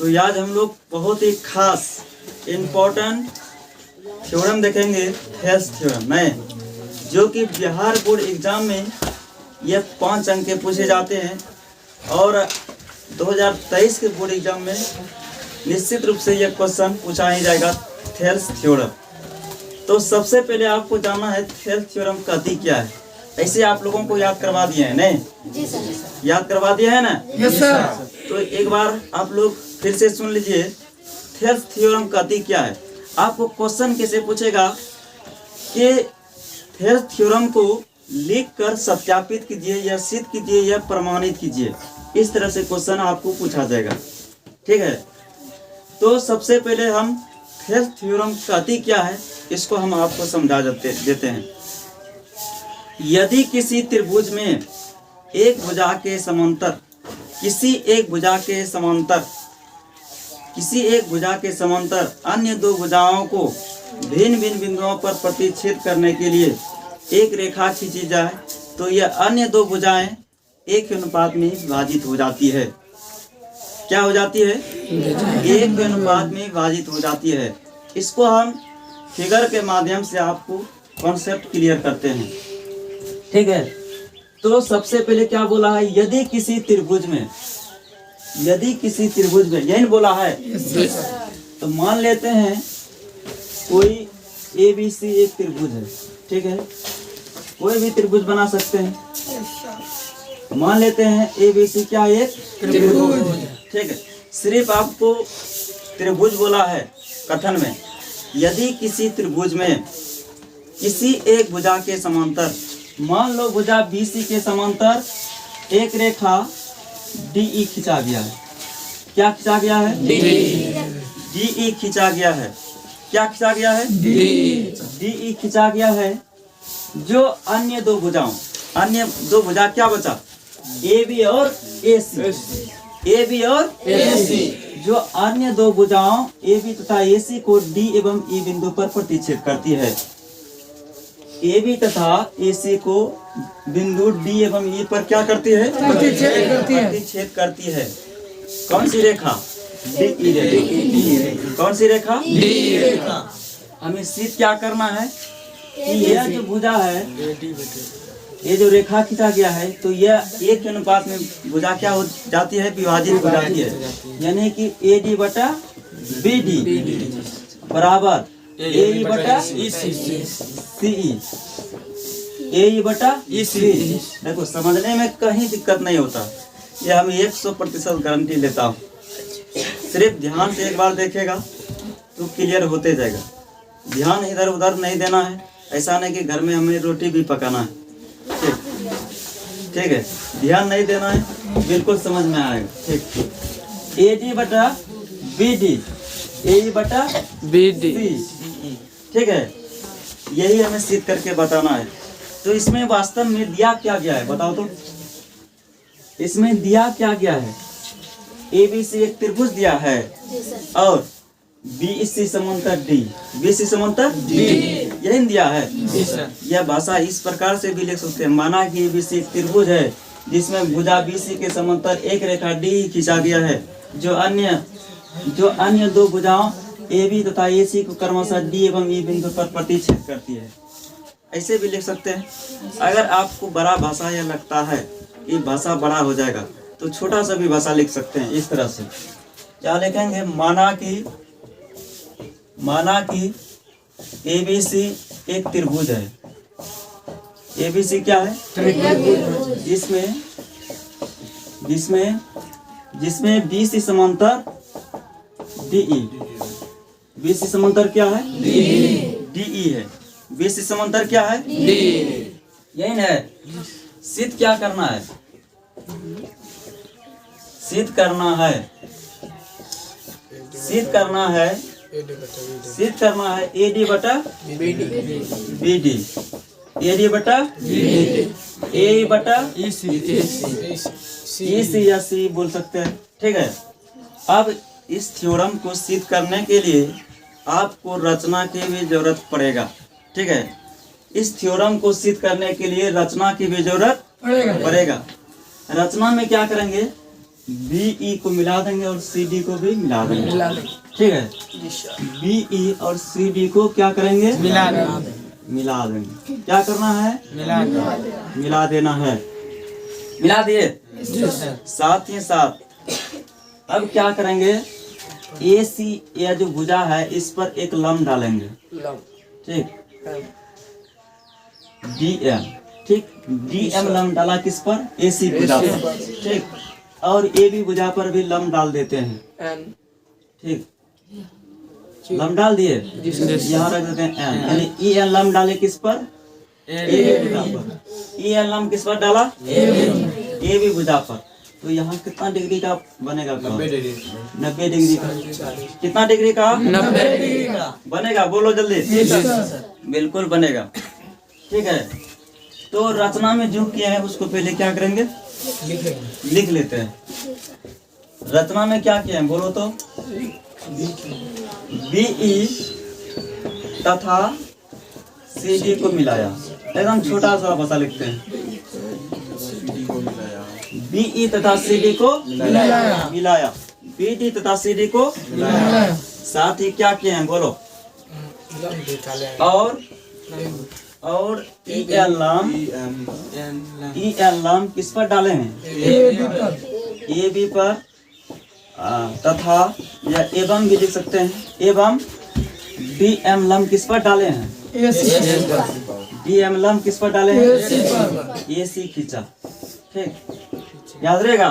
तो आज हम लोग बहुत ही खास इम्पोर्टेंट थ्योरम देखेंगे, हेल्स थ्योरम में, जो कि बिहार बोर्ड एग्जाम में ये 5 अंक के पूछे जाते हैं और 2023 के बोर्ड एग्जाम में निश्चित रूप से यह क्वेश्चन पूछा ही जाएगा, हेल्स थ्योरम। तो सबसे पहले आपको जानना है हेल्स थ्योरम कहती क्या है। ऐसे आप लोगों को याद करवा दिए हैं नहीं? जी सर। याद करवा दिया है ना? Yes sir. तो एक बार आप लोग फिर से सुन लीजिए, हेल्स थ्योरम कहती क्या है। आपको क्वेश्चन कैसे पूछेगा कि हेल्स थ्योरम को लिख कर सत्यापित कीजिए या सिद्ध कीजिए या प्रमाणित कीजिए, इस तरह से क्वेश्चन आपको पूछा जाएगा। ठीक है, तो सबसे पहले हम हेल्स थ्योरम कहती क्या है इसको हम आपको समझा देते हैं। यदि किसी त्रिभुज में एक भुजा के समांतर किसी एक भुजा के समांतर अन्य दो भुजाओं को भिन्न भिन्न बिंदुओं पर प्रतिच्छेद करने के लिए एक रेखा खींची जाए तो यह अन्य दो भुजाएं एक अनुपात में विभाजित हो जाती है। क्या हो जाती है? एक अनुपात में विभाजित हो जाती है। इसको हम फिगर के माध्यम से आपको कॉन्सेप्ट क्लियर करते हैं। ठीक है, तो सबसे पहले क्या बोला है, यदि किसी त्रिभुज में यही बोला है। तो मान लेते हैं कोई ABC एक त्रिभुज है। ठीक है, कोई भी त्रिभुज बना सकते हैं। मान लेते हैं ABC क्या एक त्रिभुज। ठीक है, सिर्फ आपको त्रिभुज बोला है कथन में। यदि किसी त्रिभुज में किसी एक भुजा के समांतर, मान लो भुजा BC के समांतर एक रेखा DE खींचा गया है। क्या खींचा गया है? DE खींचा गया है। क्या खींचा गया है? DE खींचा गया है। जो अन्य दो भुजा क्या बचा? AB और AC। जो अन्य दो भुजाओं AB तथा AC को D एवं E बिंदु पर प्रतिच्छेद करती है। AB तथा AC को बिंदु D एवं E पर क्या करती है? प्रतिच्छेद करती है। कौन सी रेखा? DE रेखा। कौन सी रेखा? DE रेखा। हमें सिद्ध क्या करना है कि यह जो भुजा है, ये जो रेखा खींचा गया है, तो यह एक अनुपात में भुजा क्या हो जाती है? विभाजित हो जाती है। यानी कि AD बटा BD बराबर AE बटा CE, AE बटा CE। देखो, समझने में कहीं दिक्कत नहीं होता, यह हम 100% गारंटी लेता हूँ। सिर्फ ध्यान से एक बार देखेगा तो क्लियर होते जाएगा। ध्यान इधर उधर नहीं देना है। ऐसा नहीं कि घर में हमें रोटी भी पकाना है। ठीक है, ध्यान नहीं देना है, बिल्कुल समझ में आएगा। ठीक, AD बटा BD, AE बटा BD। ठीक है, यही हमें सिद्ध करके बताना है। तो इसमें वास्तव में दिया क्या गया है बताओ तो? इसमें दिया क्या गया है? ABC एक त्रिभुज दिया है और BC समांतर D, BC समांतर D, यही दिया है। यह भाषा इस प्रकार से भी लिख सकते हैं। माना कि ABC एक त्रिभुज है जिसमें भुजा BC के समांतर एक रेखा D खींचा गया है। जो अन्य दो भुजाओं AB तथा AC को क्रमशः D एवं E बिंदु पर प्रतिच्छेद करती है। ऐसे भी लिख सकते हैं। अगर आपको बड़ा भाषा यह लगता है कि भाषा बड़ा हो जाएगा तो छोटा सा भी भाषा लिख सकते हैं। इस तरह से क्या लिखेंगे? माना कि ABC एक त्रिभुज है। ABC क्या है? जिसमें BC समांतर DE। BC समांतर क्या है? DE है। BC समांतर क्या है? यही ना है। सिद्ध क्या करना है? सिद्ध करना है AD बटा BD, AD बटा AE बटा EC या C बोल सकते हैं। ठीक है, अब इस थ्योरम को सिद्ध करने के लिए आपको रचना की भी जरूरत पड़ेगा। ठीक है, इस थ्योरम को सिद्ध करने के लिए रचना की भी जरूरत पड़ेगा। रचना में क्या करेंगे? BE को मिला देंगे और CD को भी मिला देंगे। ठीक है, BE और CD को क्या करेंगे? मिला देंगे। क्या करना है? मिला देना है। मिला दिए? साथ ही साथ अब क्या करेंगे? AC या जो भुजा है इस पर एक लम डालेंगे। ठीक, DM। ठीक, DM लम डाला किस पर? AC भुजा पर। ठीक, और AB भुजा पर भी लम डाल देते हैं। ठीक, लम डाल दिए, यहाँ रख देते हैं N, यानी EN लम डाले किस पर? AB भुजा पर। EN लम किस पर डाला? AB भुजा पर। तो यहाँ कितना डिग्री का बनेगा? 90 डिग्री का। कितना डिग्री का? 90 डिग्री का बनेगा। बोलो जल्दी। बिल्कुल बनेगा। ठीक है, तो रचना में जो किया है उसको पहले क्या करेंगे? लिख लेते हैं। रचना में क्या किया है बोलो तो? BE तथा CD को मिलाया। एकदम छोटा सा भाषा लिखते हैं। BE तथा CD को मिलाया। BD तथा CD को मिलाया। साथ ही क्या किए हैं बोलो? और EN लम किस पर डाले हैं? AB पर। तथा या एवं भी लिख सकते हैं। एवं DM लम किस पर डाले हैं? DM लम किस पर डाले हैं? AC खींचा। ठीक, याद रहेगा।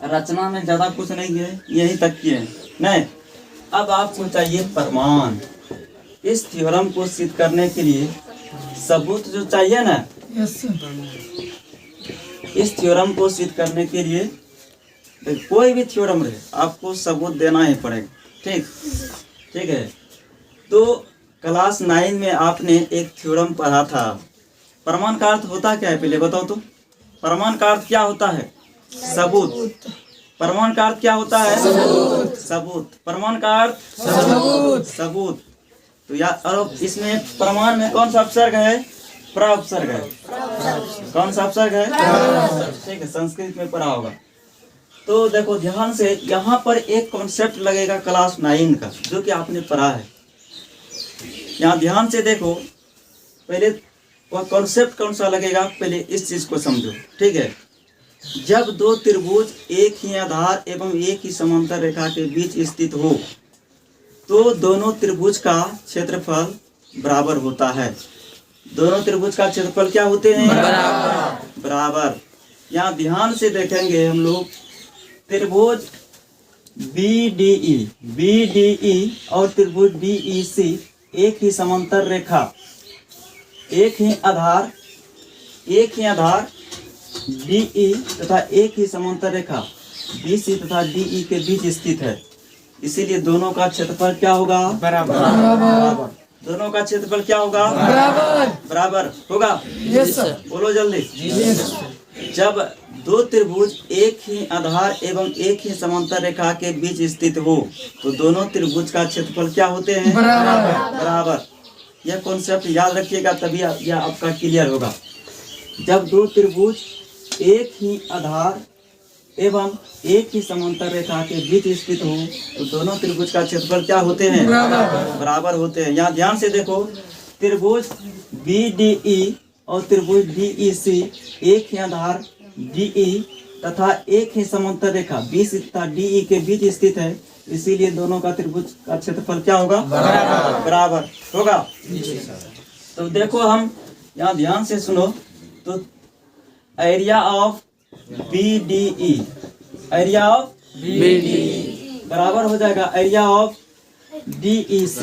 रचना में ज्यादा कुछ नहीं है, यही तक किए हैं। नहीं, अब आपको चाहिए प्रमाण। इस थ्योरम को सिद्ध करने के लिए सबूत जो चाहिए ना, इस थ्योरम को सिद्ध करने के लिए कोई भी थ्योरम रहे आपको सबूत देना ही पड़ेगा। ठीक है, तो क्लास 9 में आपने एक थ्योरम पढ़ा था। प्रमाण का अर्थ होता क्या है पहले बताओ तो? प्रमाण का अर्थ क्या होता है? सबूत। प्रमाण का अर्थ क्या होता है? सबूत। प्रमाण का अर्थ सबूत। तो यार, और इसमें प्रमाण में कौन सा उपसर्ग है? प्रउपसर्ग है। कौन सा उपसर्ग है? ठीक है, संस्कृत में पढ़ा होगा। तो देखो ध्यान से, यहाँ पर एक कॉन्सेप्ट लगेगा क्लास 9 का जो कि आपने पढ़ा है। यहाँ ध्यान से देखो, पहले वह कॉन्सेप्ट कौन सा लगेगा, पहले इस चीज को समझो। ठीक है, जब दो त्रिभुज एक ही आधार एवं एक ही समांतर रेखा के बीच स्थित हो तो दोनों त्रिभुज का क्षेत्रफल बराबर होता है। दोनों त्रिभुज का क्षेत्रफल क्या होते हैं? बराबर। यहाँ ध्यान से देखेंगे हम लोग, त्रिभुज BDE और त्रिभुज DEC एक ही समांतर रेखा, एक ही आधार DE तथा एक ही समांतर रेखा BC तथा DE के बीच स्थित है। इसीलिए दोनों का क्षेत्रफल क्या होगा? बराबर। दोनों का क्षेत्रफल क्या होगा? बराबर होगा। बोलो जल्दी। जब दो त्रिभुज एक ही आधार एवं एक ही समांतर रेखा के बीच स्थित हो तो दोनों त्रिभुज का क्षेत्रफल क्या होते हैं? बराबर। यह कॉन्सेप्ट याद रखिएगा, तभी यह आपका क्लियर होगा। जब दो त्रिभुज एक ही आधार एवं एक ही समांतर रेखा के बीच स्थित हो तो दोनों त्रिभुज का क्षेत्रफल क्या होते हैं? बराबर होते हैं। यहाँ ध्यान से देखो, त्रिभुज BDE और त्रिभुज DEC एक ही आधार DE तथा एक ही समांतर रेखा BC तथा DE के बीच स्थित है। इसीलिए दोनों का त्रिभुज का क्षेत्रफल क्या होगा? बराबर होगा। तो देखो, हम यहाँ ध्यान से सुनो, तो एरिया ऑफ BDE बराबर हो जाएगा एरिया ऑफ DEC।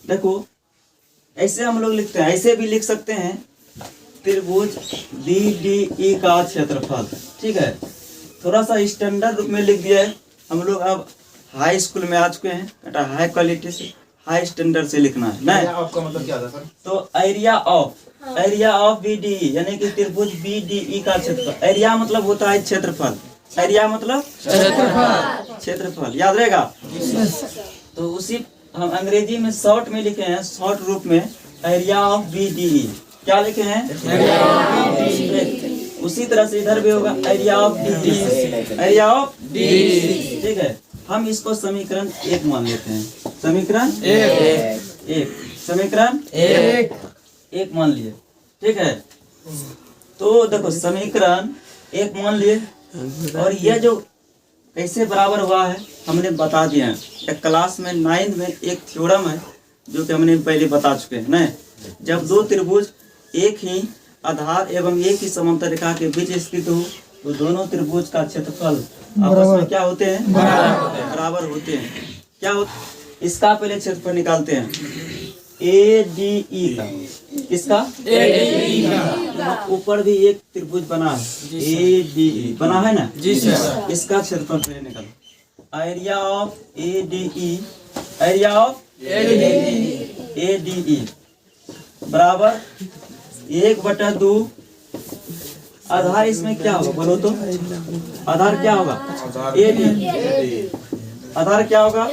देखो ऐसे हम लोग लिखते हैं, ऐसे भी लिख सकते हैं, त्रिभुज BDE का क्षेत्रफल। ठीक है, थोड़ा सा स्टैंडर्ड रूप में लिख दिया है। हम लोग अब हाई स्कूल में आ चुके हैं, हाई क्वालिटी से, हाई स्टैंडर्ड से लिखना है। नहीं, आपका मतलब क्या था सर? तो एरिया ऑफ BDE यानी कि त्रिभुज BDE का क्षेत्रफल। एरिया मतलब होता है क्षेत्रफल। एरिया मतलब क्षेत्रफल, याद रहेगा। तो उसी हम अंग्रेजी में शॉर्ट में लिखे हैं, शॉर्ट रूप में एरिया ऑफ BDE। क्या लिखे हैं? उसी तरह से इधर भी होगा area of D, area of D. ठीक है, हम इसको समीकरण 1 मान लेते हैं। समीकरण 1, समीकरण 1 मान लिए। ठीक है, तो देखो समीकरण 1 मान लिए, और यह जो कैसे बराबर हुआ है हमने बता दिया है। एक क्लास में 9 में एक थ्योरम है जो कि हमने पहले बता चुके हैं ना। जब दो त्रिभुज एक ही आधार एवं एक ही समांतर रेखा के बीच स्थित हो तो दोनों त्रिभुज का क्षेत्रफल आपस में क्या होते हैं? बराबर होते हैं। क्या होते? इसका पहले क्षेत्रफल निकालते हैं, ADE का। किसका? ADE का। ऊपर भी एक त्रिभुज बना है, ADE बना है ना जी सर। इसका क्षेत्रफल पहले निकालो। Area of ADE, area of ADE बराबर 1/2। आधार इसमें क्या होगा बोलो तो? आधार क्या होगा? AD। आधार क्या होगा?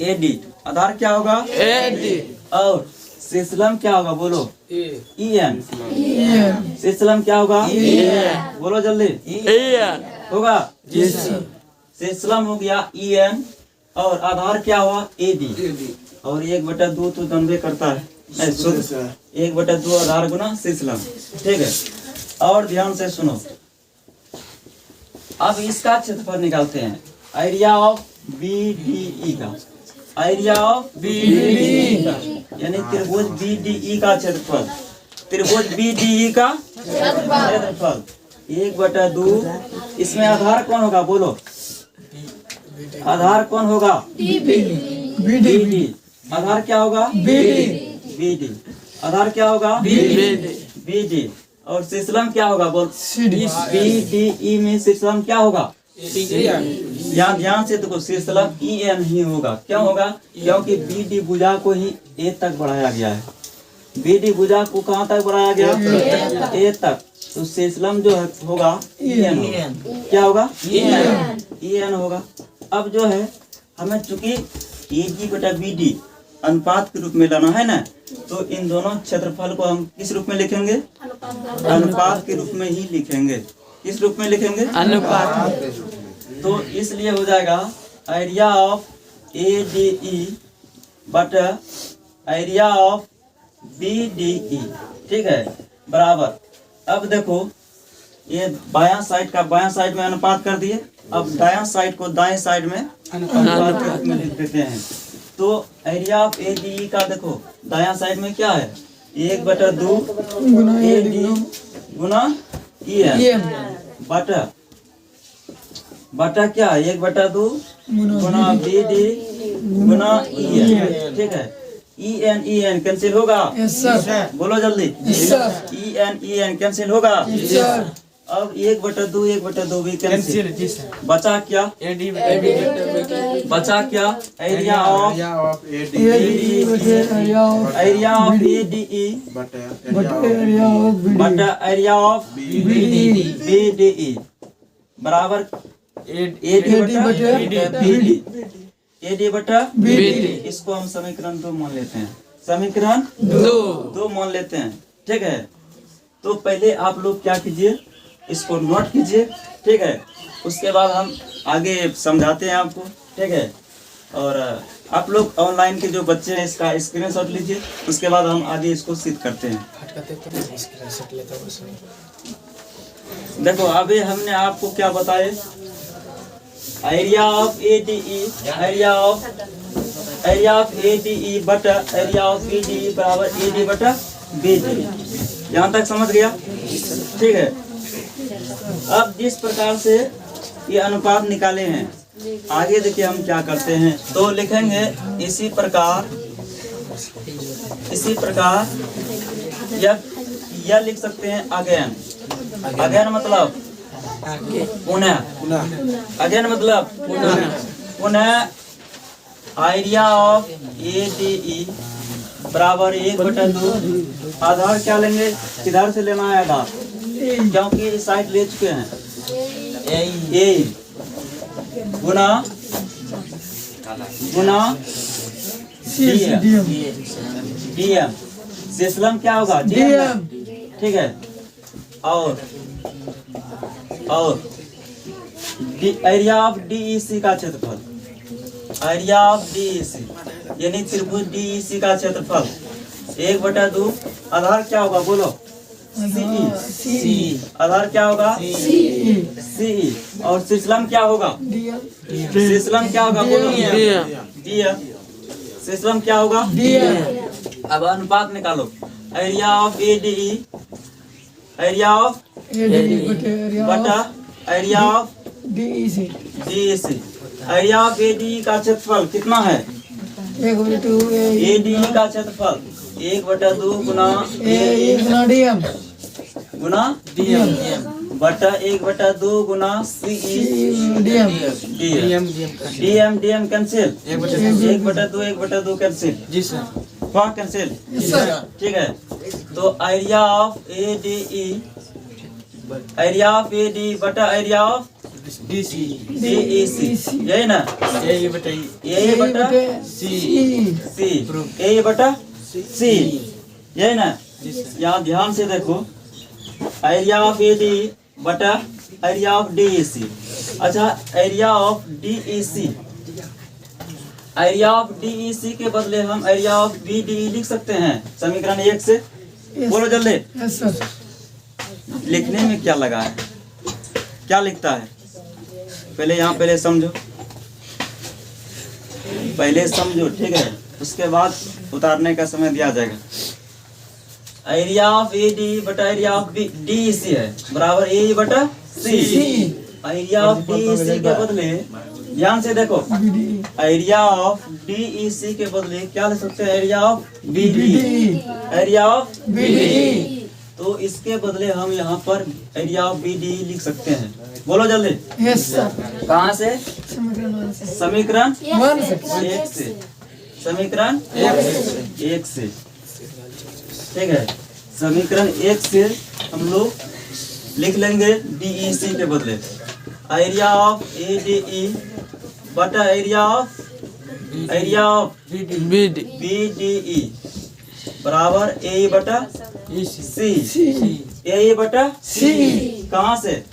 AD। आधार क्या होगा? AD। और शेषलम क्या होगा बोलो? EN। शेषलम क्या होगा? EN। बोलो जल्दी। EN होगा जी सर। शेषलम हो गया EN, और आधार क्या हुआ? AD। और 1/2 तो दंबे करता है, 1/2 आधार गुना शेषलम। ठीक है, और ध्यान से सुनो। अब इसका क्षेत्रफल निकालते हैं, एरिया ऑफ BDE का। एरिया ऑफ BDE का यानी त्रिभुज BDE का क्षेत्रफल। त्रिभुज BDE का क्षेत्रफल 1/2। इसमें आधार कौन होगा बोलो? आधार कौन होगा? BD। आधार क्या होगा? BD। आधार क्या होगा? BD। और शेषलम क्या होगा बोल? BDE में शेषलम क्या होगा? यहाँ ध्यान से देखो, शेषलम EN ही होगा। क्यों होगा? क्योंकि BD भुजा को ही A तक बढ़ाया गया है। BD भुजा को कहाँ तक बढ़ाया गया? A तक। तो शेषलम जो है होगा EN होगा। क्या होगा? EN होगा। अब जो है हमें चूंकि AG/BD अनुपात के रूप में लाना है ना, तो इन दोनों क्षेत्रफल को हम किस रूप में लिखेंगे? अनुपात के रूप में ही लिखेंगे। किस रूप में लिखेंगे? अनुपात। तो इसलिए हो जाएगा एरिया ऑफ ADE बटा एरिया ऑफ BDE। ठीक है, बराबर। अब देखो ये बायां साइड का बायां साइड में अनुपात कर दिए, अब दायां साइड को दाएं साइड में अनुपात के रूप में लिख देते हैं। तो एरिया ऑफ ADE का देखो दायां साइड में क्या है? 1/2 AD गुना EN बटा क्या? 1/2 गुना BD गुना EN। ठीक है, EN कैंसिल होगा? बोलो जल्दी। EN कैंसिल होगा? अब 1/2 भी कैंसिल। बचा क्या? बचा क्या? एरिया ऑफ ADE बटा एरिया ऑफ BDE बराबर AD बटा BD। इसको हम समीकरण 2 मान लेते हैं। समीकरण 2 मान लेते हैं। ठीक है, तो पहले आप लोग क्या कीजिए, इसको नोट कीजिए। ठीक है, उसके बाद हम आगे समझाते हैं आपको। ठीक है, और आप लोग ऑनलाइन के जो बच्चे हैं इसका स्क्रीनशॉट लीजिए, उसके बाद हम आगे इसको सिद्ध करते हैं। देखो अभी हमने आपको क्या बताया, area of ADE, area of ADE बटा एरिया ऑफ BDE बराबर AD बटा BD। यहाँ तक समझ गया? ठीक है, अब जिस प्रकार से ये अनुपात निकाले हैं, आगे देखिए हम क्या करते हैं। तो लिखेंगे इसी प्रकार यह लिख सकते हैं अगेन। अगेन मतलब पुनः। अगेन मतलब पुनः एरिया ऑफ ADE बराबर 1/2। आधार क्या लेंगे? किधर से लेना है आधार? क्योंकि साइड ले चुके हैं। A Guna DM। शेषलम क्या होगा? DM। ठीक है, और एरिया ऑफ DEC का क्षेत्रफल, एरिया ऑफ DEC यानी त्रिभुज DEC का क्षेत्रफल 1/2 आधार क्या होगा बोलो? CE। आधार क्या होगा? CE। और शीर्षलंब क्या होगा? शीर्षलंब क्या होगा बोलो? DM। शीर्षलंब क्या होगा? अब अनुपात निकालो। Area of ADE, area of बटा area of DEC। Area of ADE का क्षेत्रफल कितना है? ADE का क्षेत्रफल 1/2 गुना गुना बटा 1/2 गुना CE DM कैंसिल, 1/2 कैंसिल जी सर। कैंसिल, ठीक है। तो एरिया ऑफ ADE बटा एरिया ऑफ DEC यही ना? A बटा C A बटा C यही ना? यहाँ ध्यान से देखो, एरिया ऑफ ADE बटा एरिया ऑफ DEC। अच्छा, एरिया ऑफ DEC के बदले हम एरिया ऑफ BDE लिख सकते हैं समीकरण 1 से। बोलो जल्दी। लिखने में क्या लगा है? क्या लिखता है? पहले समझो, ठीक है, उसके बाद उतारने का समय दिया जाएगा। एरिया ऑफ ADE बटा एरिया ऑफ DEC है बराबर A बटा C। एरिया ऑफ DEC के बदले ध्यान से देखो, एरिया ऑफ DEC के बदले क्या लिख सकते हैं? Area of BDE। तो इसके बदले हम यहाँ पर एरिया ऑफ BDE लिख सकते हैं। बोलो जल्दी। कहाँ से? समीकरण 1 से। समीकरण 1 से, ठीक है। समीकरण 1 से हम लोग लिख लेंगे DEC के बदले एरिया ऑफ ADE बटा एरिया ऑफ BDE बराबर A बटा C। A बटा C कहाँ से?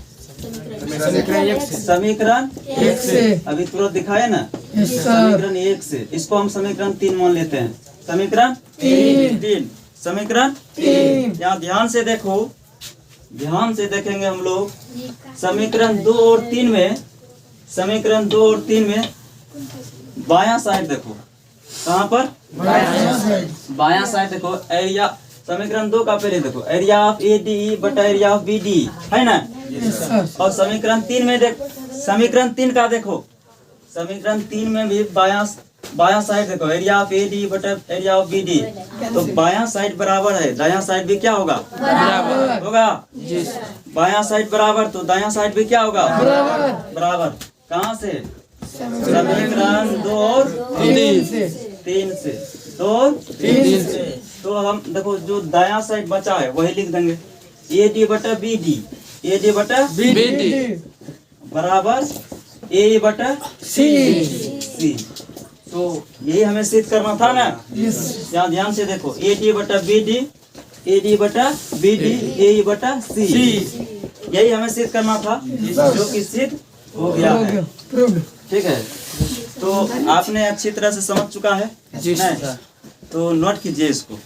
समीकरण 1 से। अभी तुरंत दिखाए ना? समीकरण 1 से। इसको हम समीकरण 3 मान लेते हैं। समीकरण 3। समीकरण 3। यहाँ ध्यान से देखो, ध्यान से देखेंगे हम लोग। समीकरण 2 और 3 में बायां साइड देखो। कहाँ पर? बायां साइड देखो। एरिया समीकरण 2 का पहले देखो, एरिया ऑफ ADE बटा एरिया ऑफ BDE है ना? और समीकरण 3 में समीकरण 3 का देखो। समीकरण 3 में भी बायां साइड देखो, एरिया ऑफ ADE बटा एरिया ऑफ BDE। तो बायां साइड बराबर है, दायां साइड भी क्या होगा? होगा। बायां साइड बराबर, तो दायां साइड भी क्या होगा? बराबर। कहाँ से? समीकरण 2 और 3 से। 2 और 3 से। तो हम देखो, जो दायां साइड बचा है वही लिख देंगे। AD बटा BD बराबर A बटा C। तो यही हमें सिद्ध करना था ना? यहाँ ध्यान से देखो, AD बटा BD A बटा C यही हमें सिद्ध करना था, जो कि सिद्ध हो गया है। ठीक है, तो आपने अच्छी तरह से समझ चुका है ना? तो नोट कीजिए इसको।